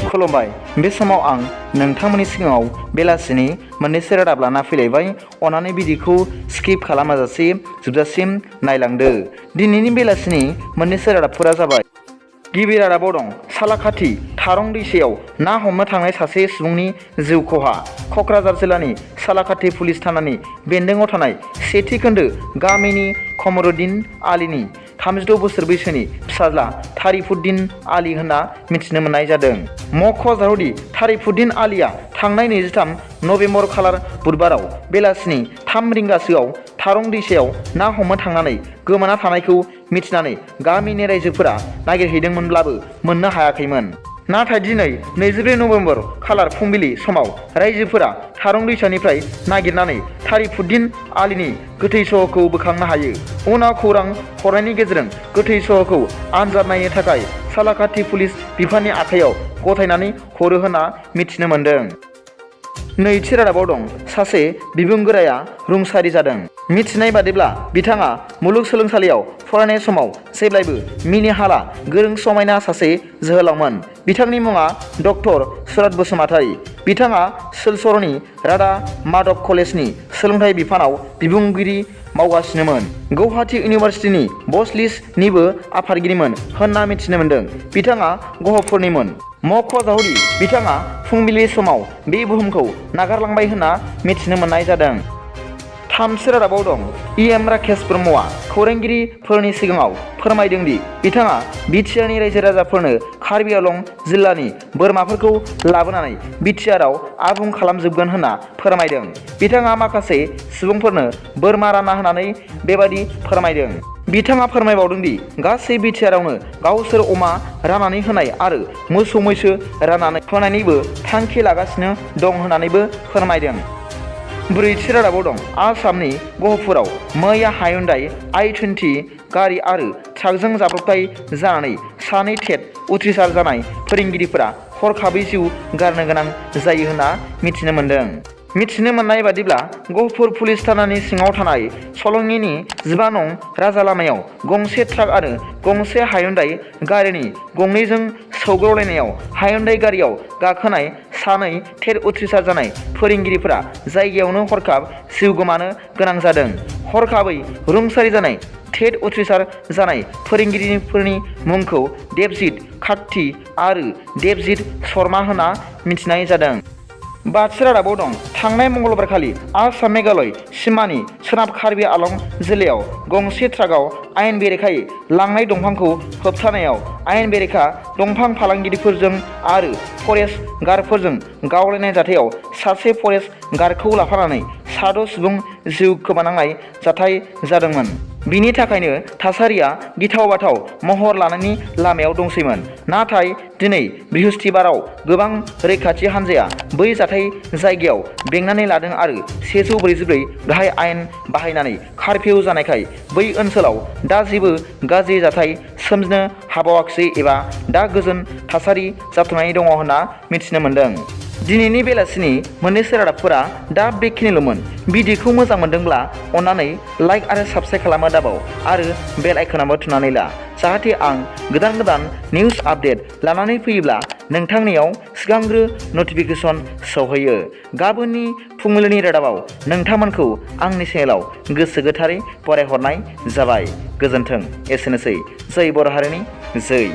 खुलुमबाय। बे समाव आं नोंथांमोननि सिगाङाव बेलासिनि मोननैसो रादाब लाना फैलायबाय। अन्नानै भिडिअखौ स्किप खालामाजासे जोबजासिम नायलांदो। दिनैनि बेलासिनि मोननैसो रादाबफोरा जाबाय। गिबि रादाबाव दं सालाकाथि थारं दैसायाव ना हमनो थांनाय सासे सुबुंनि जिउ खहा। क'क्राझार जिल्लानि सालाकाथि पुलिस थानानि बेन्दोङाव थानाय सेथि खोन्दो गामिनि खमरुद्दिन आलीनि 32 बोसोर बैसोनि फिसाज्ला तारिफुद्दिन आली होनना मिथिनो मोननाय जादों। मख'जाथावदि तारिफुद्दिन आलीया थांनाय 23 नबेम्बर खालार बुधबाराव बेलासिनि 3 रिंगासोआव थारं दैसायाव ना हमनो थांनानै गोमाना थानायखौ मिथिनानै गामिनि रायजोफोरा नागिरहैदोंमोनब्लाबो मोननो हायाखैमोन। नाथाय दिनै 24 नबेम्बर खालार फुंबिलि समाव रायजोफोरा थारं दैसानिफ्राय नागिरनानै तारिफुद्दिन आलीनि गोथै सह'खौ बोखांनो हायो। उनाव खौरां हरनायनि गेजेरजों गोथै सह'खौ आनजाद नायनो थाखाय सालाकाथि पुलिस बिफाननि आखाइयाव गथायनानै हरो होनना मिथिनो मोन्दों। नैथि रादाबाव दं सासे बिबुंगोराया रुंसारि जादों। मिथिनाय बादिब्ला बिथाङा मुलुगसोलोंसालियाव फरायनाय समाव जेब्लायबो मिनिहाला गोरों समायना सासे जोहोलावमोन। बिथांनि मुङा डक्टर सुरत बसुमतारी। बिथाङा सिलचरनि राधा माधव कलेजनि सोलोंथाइ बिफानाव बिबुंगिरि मावगासिनोमोन। गुवाहाटी इउनिभार्सिटिनि बसलिस्टनिबो आफादगिरिमोन होनना मिथिनो मोन्दों। बिथाङा गहपुरनिमोन। मख'जाथावदि बिथाङा फुंबिलि समाव बे बुहुमखौ नागारलांबाय होनना मिथिनो मोननाय जादों। थामथि रादाबाव दं इएम राकेश ब्रह्मआ खौरांगिरिफोरनि सिगाङाव फोरमायदों दि बिथाङा बिटिआरनि रायजो राजाफोरनो कार्बि आंलं जिल्लानि बोरमाफोरखौ लाबोनानै बिटिआरआव आबुं खालामजोबगोन होनना फोरमायदों। बिथाङा माखासे सुबुंफोरनो बोरमा रानना होनानै बेबादि फोरमायदों। बिथाङा फोरमायबावदों दि गासै बिटिआरआवनो गावसोर अमा राननानै होनाय आरो मोसौ मैसो राननानै होनायनिबो थांखि लागासिनो दं होननानैबो फोरमायदों। ब्रैथि रादाबाव दं आसामनि गहपुराव मैया हायुंडाइ i20 गारि आरो ट्राकजों जाब्रबथाय जानानै सानै टेट उथ्रिसार जानाय फोरोंगिरिफोरा हरखाबै जिउ गारनो गोनां जायो होनना मिथिनो मोन्दों। मिथिनो मोननाय बादिब्ला गहपुर पुलिस थानानि सिङाव थानाय सलंनिनि 15 नं राजा लामायाव गंसे ट्राक आरो गंसे हायुंडाइ गारिनि गंनैजों सौग्रावलायनायाव हायुंडाइ गारियाव गाखोनाय सानै टेट उथ्रिसार जानाय फोरोंगिरिफोरा जायगायावनो हरखाब जिउ गोमानो गोनां जादों। हरखाबै रुंसारि जानाय टेट उथ्रिसार जानाय फोरोंगिरिफोरनि मुंखौ देबजित काकति आरो देबजित शर्मा होनना मिथिनाय जादों। बाथि रादाबाव दं थांनाय मंगलबारखालि आसाम मेघालय सिमानि सोनाब कार्बि आंलं जिल्लायाव गंसे ट्राकआव आयेन बेरेखायै लांनाय दंफांखौ होबथानायाव आयेन बेरेखा दंफां फालांगिरिफोरजों आरो फरेस्ट गार्डफोरजों गावलायनाय जाथायाव सासे फरेस्ट गार्डखौ लाफानानै 6 सुबुं जिउ खोमानांनाय जाथाय जादोंमोन। बिनि थाखायनो थासारिया गिथाव बाथाव महर लानायनि लामायाव दंसैमोन। नाथाय दिनै बृहस्पतिबाराव गोबां रैखाथि हान्जाया बै जाथाय जायगायाव बेंनानै लादों आरो 144 गाहाय आयेन बाहायनानै कारफिउ जानायखाय बै ओनसोलाव दा जेबो गाज्रि जाथाय सोमजिनो हाबावाखै एबा दा गोजोन थासारि जाथ'नानै दङ होनना मिथिनो मोन्दों। दिनैनि बेलासिनि मोननैसो रादाबफोरा दा बेखिनिल'मोन। भिडिअखौ मोजां मोनदोंब्ला अन्नानै लाइक आरो साबस्क्राइब खालामनो दाबाव आरो बेल आइकनाबो थुनानै ला जाहाथे आं गोदान निउज आपडेट लानानै फैयोब्ला नोंथांनियाव सिगांग्रो नटिफिकेसन सौहैयो। गाबोननि फुंबिलिनि रादाबाव नोंथांमोनखौ आंनि चेनेलाव गोसो गोथारै फरायहरनाय जाबाय। गोजोन्थों। एसेनोसै। जै बर' हारिनि जै।